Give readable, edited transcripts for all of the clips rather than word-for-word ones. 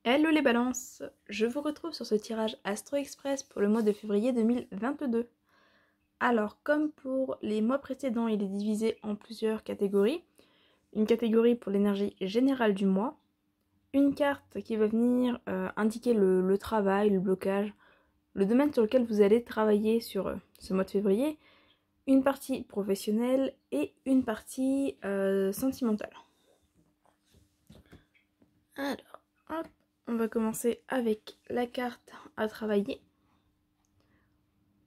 Hello les balances, je vous retrouve sur ce tirage Astro Express pour le mois de février 2022. Alors, comme pour les mois précédents, il est divisé en plusieurs catégories. Une catégorie pour l'énergie générale du mois, une carte qui va venir indiquer le travail, le blocage, le domaine sur lequel vous allez travailler sur ce mois de février, une partie professionnelle et une partie sentimentale. Alors, hop. On va commencer avec la carte à travailler.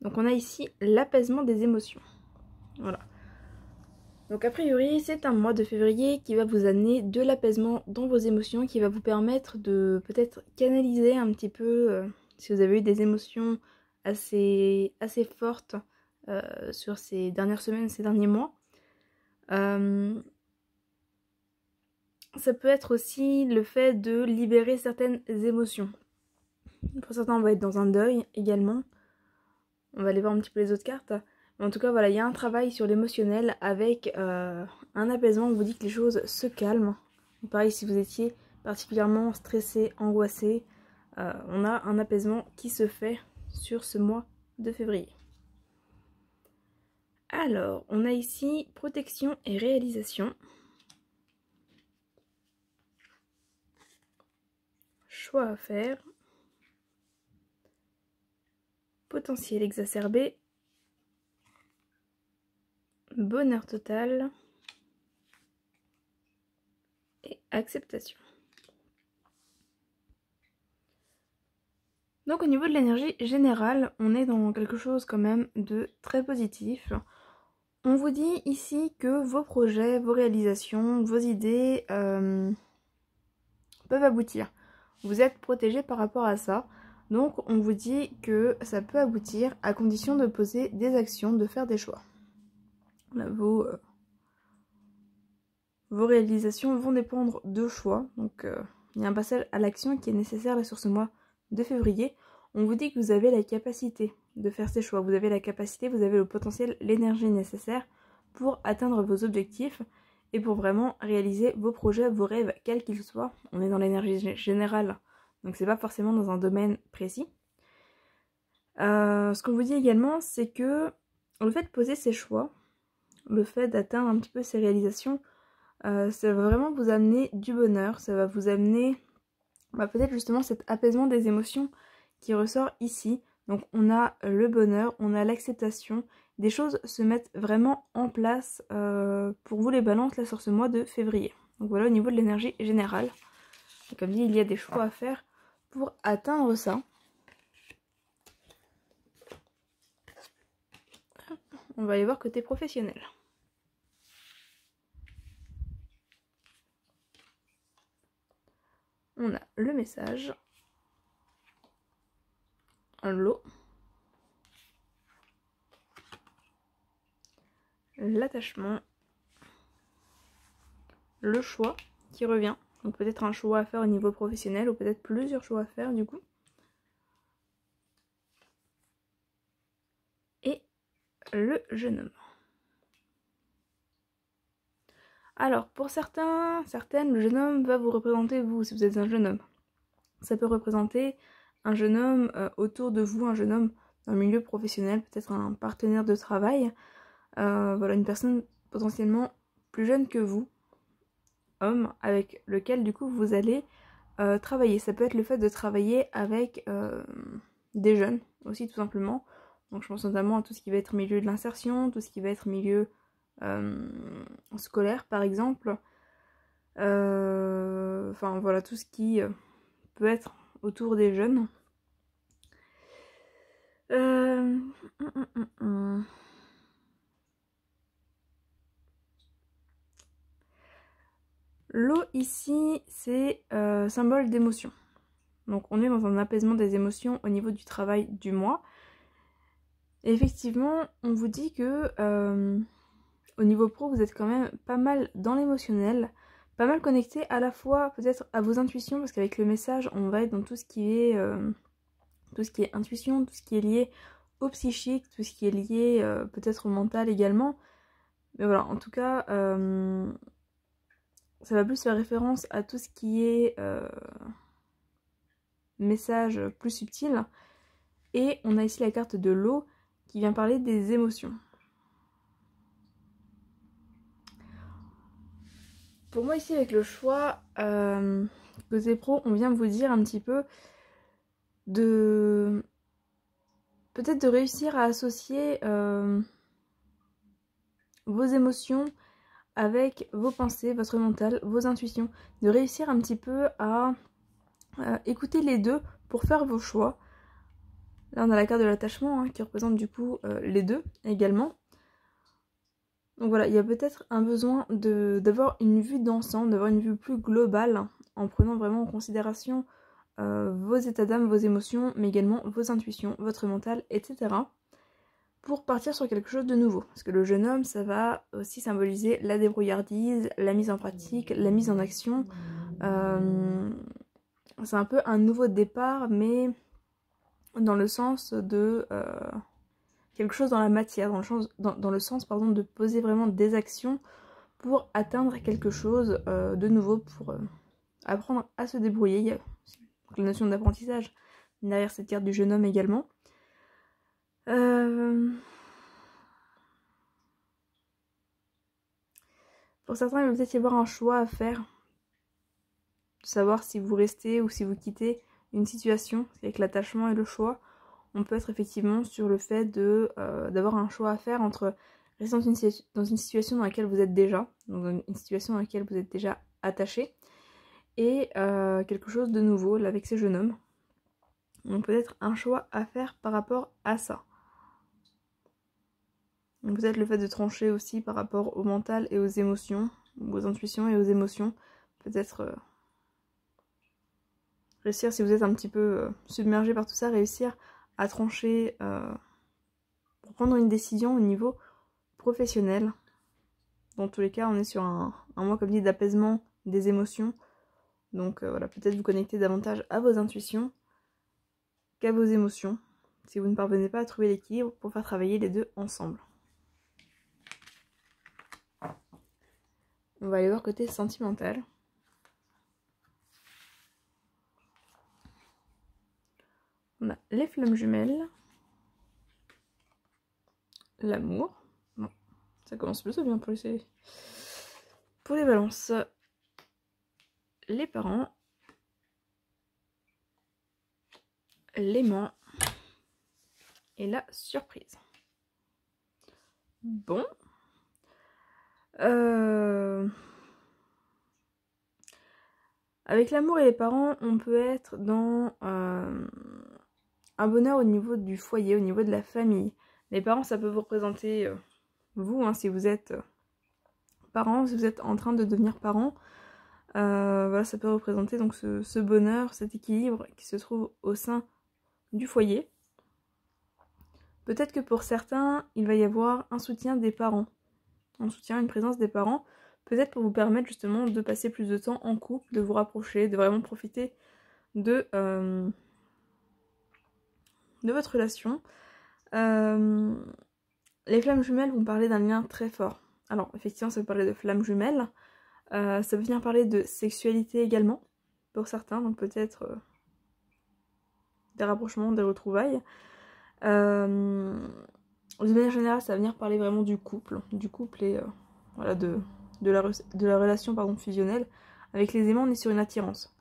Donc on a ici l'apaisement des émotions. Voilà. Donc a priori, c'est un mois de février qui va vous amener de l'apaisement dans vos émotions, qui va vous permettre de peut-être canaliser un petit peu si vous avez eu des émotions assez fortes sur ces dernières semaines, ces derniers mois. Ça peut être aussi le fait de libérer certaines émotions. Pour certains, on va être dans un deuil également. On va aller voir un petit peu les autres cartes. Mais en tout cas, voilà, il y a un travail sur l'émotionnel avec un apaisement. On vous dit que les choses se calment. Pareil, si vous étiez particulièrement stressé, angoissé, on a un apaisement qui se fait sur ce mois de février. Alors, on a ici protection et réalisation. Choix à faire. Potentiel exacerbé. Bonheur total. Et acceptation. Donc au niveau de l'énergie générale, on est dans quelque chose quand même de très positif. On vous dit ici que vos projets, vos réalisations, vos idées peuvent aboutir. Vous êtes protégé par rapport à ça. Donc on vous dit que ça peut aboutir à condition de poser des actions, de faire des choix. Là, vos réalisations vont dépendre de choix. Donc il y a un passage à l'action qui est nécessaire là, sur ce mois de février. On vous dit que vous avez la capacité de faire ces choix. Vous avez la capacité, vous avez le potentiel, l'énergie nécessaire pour atteindre vos objectifs et pour vraiment réaliser vos projets, vos rêves, quels qu'ils soient. On est dans l'énergie générale, donc c'est pas forcément dans un domaine précis. Ce qu'on vous dit également, c'est que le fait de poser ces choix, le fait d'atteindre un petit peu ces réalisations, ça va vraiment vous amener du bonheur, ça va vous amener peut-être justement cet apaisement des émotions qui ressort ici. Donc on a le bonheur, on a l'acceptation, des choses se mettent vraiment en place pour vous les balances là sur ce mois de février. Donc voilà au niveau de l'énergie générale. Et comme dit, il y a des choix à faire pour atteindre ça. On va aller voir côté professionnel. On a le message, l'eau, l'attachement, le choix qui revient. Donc peut-être un choix à faire au niveau professionnel ou peut-être plusieurs choix à faire du coup. Et le jeune homme. Alors pour certaines, le jeune homme va vous représenter vous si vous êtes un jeune homme. Ça peut représenter un jeune homme autour de vous, un jeune homme dans le milieu professionnel, peut-être un partenaire de travail. Voilà, une personne potentiellement plus jeune que vous, homme, avec lequel du coup vous allez travailler. Ça peut être le fait de travailler avec des jeunes aussi tout simplement. Donc je pense notamment à tout ce qui va être milieu de l'insertion, tout ce qui va être milieu scolaire par exemple. Enfin voilà, tout ce qui peut être autour des jeunes. L'eau ici, c'est symbole d'émotion. Donc on est dans un apaisement des émotions au niveau du travail du mois. Et effectivement, on vous dit que au niveau pro, vous êtes quand même pas mal dans l'émotionnel, pas mal connecté à la fois peut-être à vos intuitions, parce qu'avec le message, on va être dans tout ce qui est intuition, tout ce qui est lié au psychique, tout ce qui est lié peut-être au mental également. Mais voilà, en tout cas, ça va plus faire référence à tout ce qui est message plus subtil. Et on a ici la carte de l'eau qui vient parler des émotions. Pour moi ici avec le choix côté pro, on vient vous dire un petit peu de peut-être de réussir à associer vos émotions avec vos pensées, votre mental, vos intuitions, de réussir un petit peu à écouter les deux pour faire vos choix. Là on a la carte de l'attachement qui représente du coup les deux également. Donc voilà, il y a peut-être un besoin d'avoir une vue d'ensemble, d'avoir une vue plus globale, en prenant vraiment en considération vos états d'âme, vos émotions, mais également vos intuitions, votre mental, etc. pour partir sur quelque chose de nouveau. Parce que le jeune homme, ça va aussi symboliser la débrouillardise, la mise en pratique, la mise en action. C'est un peu un nouveau départ, mais dans le sens de... quelque chose dans la matière, dans le sens pardon, de poser vraiment des actions pour atteindre quelque chose de nouveau, pour apprendre à se débrouiller. Il y a la notion d'apprentissage derrière cette carte du jeune homme également. Pour certains, il va peut-être y avoir un choix à faire, de savoir si vous restez ou si vous quittez une situation, avec l'attachement et le choix. On peut être effectivement sur le fait d'avoir un choix à faire entre rester dans une situation dans laquelle vous êtes déjà, dans une situation dans laquelle vous êtes déjà attaché, et quelque chose de nouveau là, avec ces jeunes hommes. Donc peut-être un choix à faire par rapport à ça. Donc peut-être le fait de trancher aussi par rapport au mental et aux émotions, aux intuitions et aux émotions. Peut-être réussir, si vous êtes un petit peu submergé par tout ça, réussir à trancher pour prendre une décision au niveau professionnel. Dans tous les cas, on est sur un mois, comme dit, d'apaisement des émotions. Donc voilà, peut-être vous connecter davantage à vos intuitions qu'à vos émotions, si vous ne parvenez pas à trouver l'équilibre pour faire travailler les deux ensemble. On va aller voir côté sentimental. On a les flammes jumelles, l'amour. Bon, ça commence plutôt bien pour les balances. Les parents, l'aimant et la surprise. Bon. Avec l'amour et les parents, on peut être dans un bonheur au niveau du foyer, au niveau de la famille. Les parents, ça peut vous représenter vous, si vous êtes parent, si vous êtes en train de devenir parent. Voilà, ça peut représenter donc ce bonheur, cet équilibre qui se trouve au sein du foyer. Peut-être que pour certains, il va y avoir un soutien des parents. Un soutien, une présence des parents. Peut-être pour vous permettre justement de passer plus de temps en couple, de vous rapprocher, de vraiment profiter de votre relation. Les flammes jumelles vont parler d'un lien très fort. Alors effectivement ça peut parler de flammes jumelles, ça peut venir parler de sexualité également pour certains, donc peut-être des rapprochements, des retrouvailles. De manière générale ça va venir parler vraiment du couple et voilà, de la relation fusionnelle. Avec les aimants on est sur une attirance.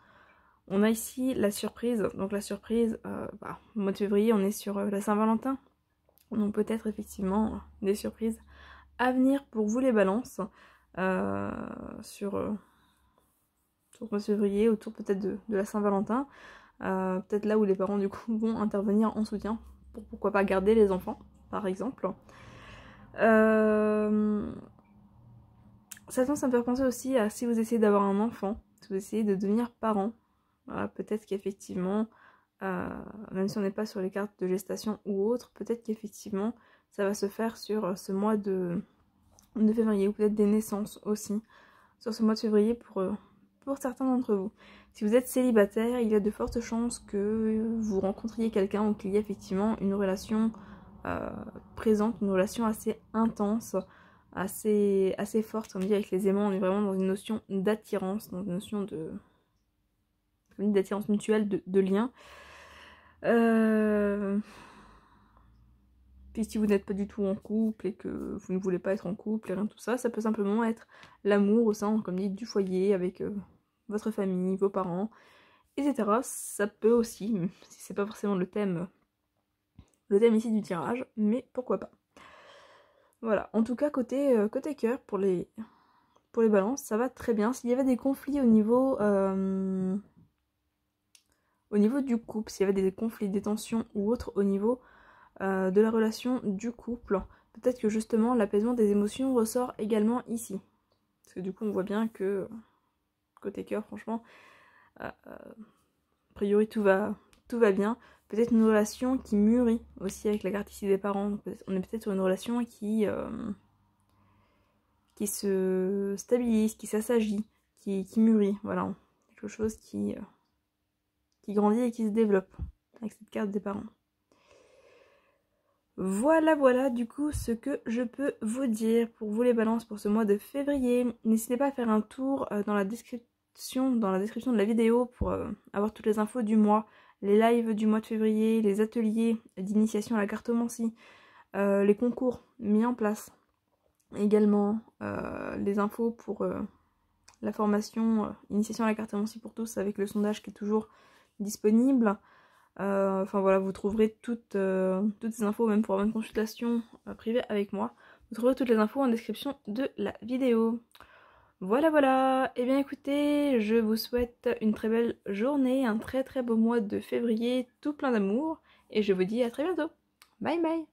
On a ici la surprise, donc la surprise, au mois de février on est sur la Saint-Valentin, donc peut-être effectivement des surprises à venir pour vous les balances sur le mois de février, autour peut-être de la Saint-Valentin, peut-être là où les parents du coup vont intervenir en soutien pour pourquoi pas garder les enfants par exemple. Ça me fait penser aussi à si vous essayez d'avoir un enfant, si vous essayez de devenir parent. Voilà, peut-être qu'effectivement, même si on n'est pas sur les cartes de gestation ou autre, peut-être qu'effectivement ça va se faire sur ce mois de février, ou peut-être des naissances aussi sur ce mois de février pour certains d'entre vous. Si vous êtes célibataire, il y a de fortes chances que vous rencontriez quelqu'un ou qu'il y ait effectivement une relation présente, une relation assez intense, assez forte. Comme dit avec les aimants, on est vraiment dans une notion d'attirance, dans une notion de d'attirance mutuelle, de lien. Puis si vous n'êtes pas du tout en couple et que vous ne voulez pas être en couple et rien de tout ça, ça peut simplement être l'amour au sein, comme dit, du foyer avec votre famille, vos parents, etc. Ça peut aussi, même si c'est pas forcément le thème ici du tirage, mais pourquoi pas. Voilà, en tout cas côté cœur, pour les balances, ça va très bien. S'il y avait des conflits au niveau du couple, s'il y avait des conflits, des tensions ou autres au niveau de la relation du couple, peut-être que justement l'apaisement des émotions ressort également ici. Parce que du coup on voit bien que côté cœur, franchement, a priori tout va bien. Peut-être une relation qui mûrit aussi avec la carte ici des parents. Donc, on est peut-être sur une relation qui se stabilise, qui s'assagit, qui mûrit. Voilà, quelque chose qui grandit et qui se développe avec cette carte des parents. Voilà du coup ce que je peux vous dire pour vous les balances pour ce mois de février. N'hésitez pas à faire un tour dans la description de la vidéo pour avoir toutes les infos du mois, les lives du mois de février, les ateliers d'initiation à la cartomancie, les concours mis en place, également les infos pour la formation initiation à la cartomancie pour tous avec le sondage qui est toujours disponible. Enfin voilà, vous trouverez toutes ces infos, même pour avoir une consultation privée avec moi. Vous trouverez toutes les infos en description de la vidéo. Voilà, et bien écoutez, je vous souhaite une très belle journée, un très beau mois de février, tout plein d'amour, et je vous dis à très bientôt. Bye bye.